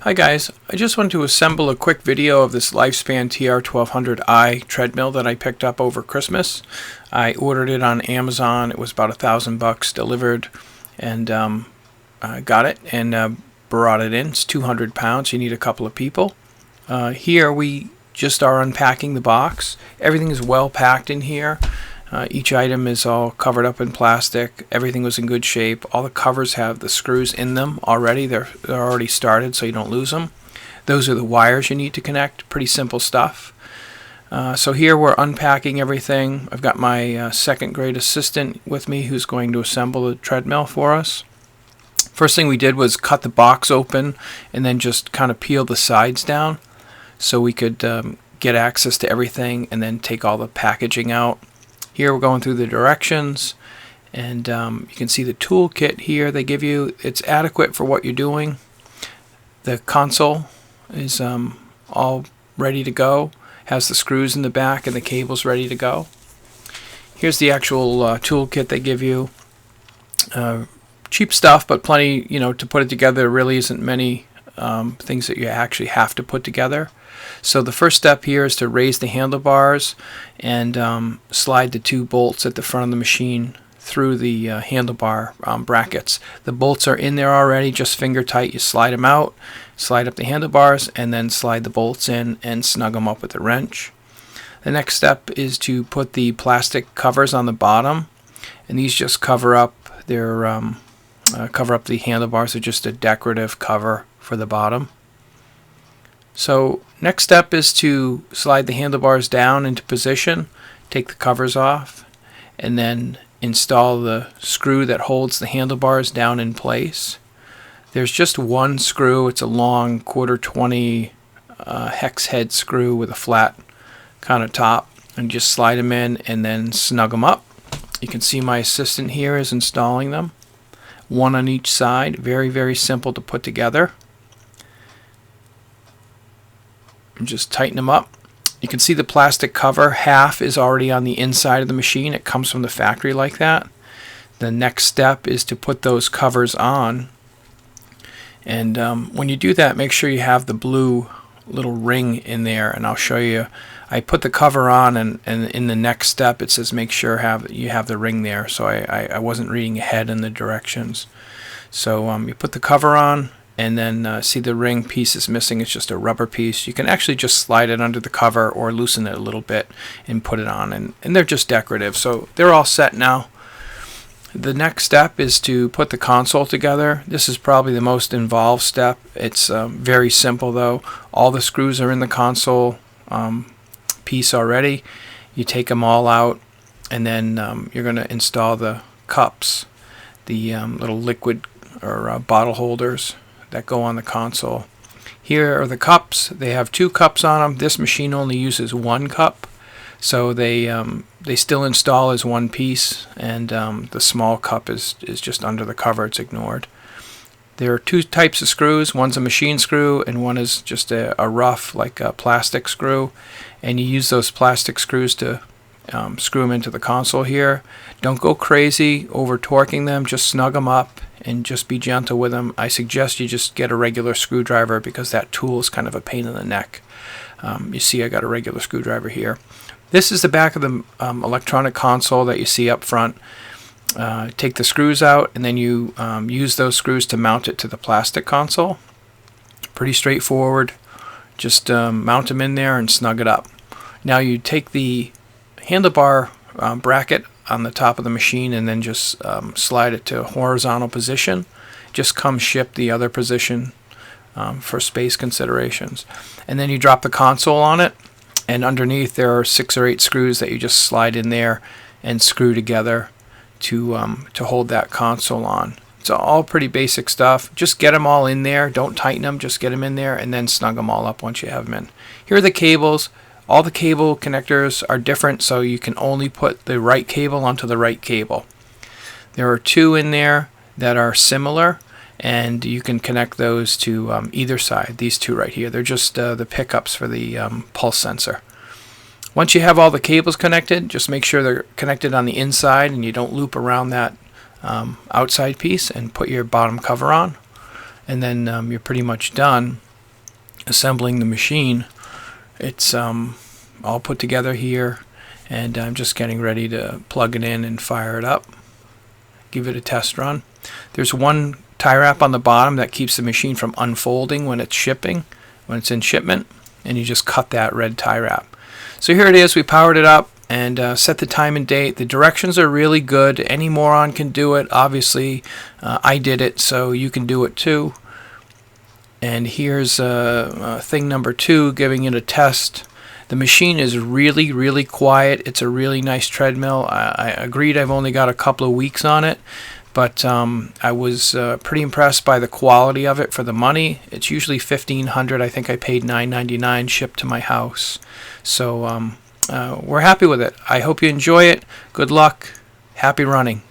Hi guys, I just wanted to assemble a quick video of this Lifespan TR1200i treadmill that I picked up over Christmas. I ordered it on Amazon. It was about $1,000 delivered, and I got it and brought it in. It's 200 pounds. You need a couple of people. Here we just are unpacking the box. Everything is well packed in here. Each item is all covered up in plastic. Everything was in good shape. All the covers have the screws in them already. They're already started, so you don't lose them. Those are the wires you need to connect. Pretty simple stuff. So here we're unpacking everything. I've got my second grade assistant with me who's going to assemble the treadmill for us. First thing we did was cut the box open and then just kind of peel the sides down so we could get access to everything and then take all the packaging out. Here we're going through the directions, and you can see the toolkit here they give you. It's adequate for what you're doing. The console is all ready to go, has the screws in the back and the cables ready to go. Here's the actual toolkit they give you. Cheap stuff, but plenty, to put it together. There really isn't many things that you actually have to put together. So the first step here is to raise the handlebars and slide the two bolts at the front of the machine through the handlebar brackets. The bolts are in there already, just finger tight. You slide them out, slide up the handlebars, and then slide the bolts in and snug them up with a wrench. The next step is to put the plastic covers on the bottom, and these just cover up the handlebars. They're just a decorative cover for the bottom. So next step is to slide the handlebars down into position, take the covers off, and then install the screw that holds the handlebars down in place. There's just one screw. It's a long 1/4-20 hex head screw with a flat kind of top, and just slide them in and then snug them up. You can see my assistant here is installing them, one on each side. Very, very simple to put together. And just tighten them up. You can see the plastic cover, half is already on the inside of the machine. It comes from the factory like that. The next step is to put those covers on, and when you do that, make sure you have the blue little ring in there, and I'll show you. I put the cover on, and in the next step it says make sure you have the ring there, so I wasn't reading ahead in the directions. So you put the cover on, and then see the ring piece is missing. It's just a rubber piece. You can actually just slide it under the cover or loosen it a little bit and put it on, and they're just decorative, so they're all set now. The next step is to put the console together. This is probably the most involved step. It's very simple though. All the screws are in the console piece already. You take them all out, and then you're going to install the cups, the little liquid or bottle holders that go on the console. Here are the cups. They have two cups on them. This machine only uses one cup, so they still install as one piece, and the small cup is just under the cover. It's ignored. There are two types of screws. One's a machine screw, and one is just a rough, like a plastic screw, and you use those plastic screws to screw them into the console here. Don't go crazy over torquing them. Just snug them up and just be gentle with them. I suggest you just get a regular screwdriver because that tool is kind of a pain in the neck. You see I got a regular screwdriver here. This is the back of the electronic console that you see up front. Take the screws out, and then you use those screws to mount it to the plastic console. Pretty straightforward. Just mount them in there and snug it up. Now you take the handlebar bracket on the top of the machine and then just slide it to a horizontal position. Just come ship the other position for space considerations. And then you drop the console on it, and underneath there are 6 or 8 screws that you just slide in there and screw together to hold that console on. It's all pretty basic stuff. Just get them all in there. Don't tighten them. Just get them in there and then snug them all up once you have them in. Here are the cables. All the cable connectors are different, so you can only put the right cable onto the right cable. There are 2 in there that are similar, and you can connect those to either side. These 2 right here, they're just the pickups for the pulse sensor. Once you have all the cables connected, just make sure they're connected on the inside and you don't loop around that outside piece, and put your bottom cover on, and then you're pretty much done. assembling the machine. It's all put together here, and I'm just getting ready to plug it in and fire it up, give it a test run. There's one tie wrap on the bottom that keeps the machine from unfolding when it's shipping, when it's in shipment, and you just cut that red tie wrap. So here it is. We powered it up and set the time and date. The directions are really good. Any moron can do it. Obviously, I did it, so you can do it too. And here's thing number 2, giving it a test. The machine is really, really quiet. It's a really nice treadmill. I agreed I've only got a couple of weeks on it, but I was pretty impressed by the quality of it for the money. It's usually $1,500. I think I paid $9.99 shipped to my house. So we're happy with it. I hope you enjoy it. Good luck. Happy running.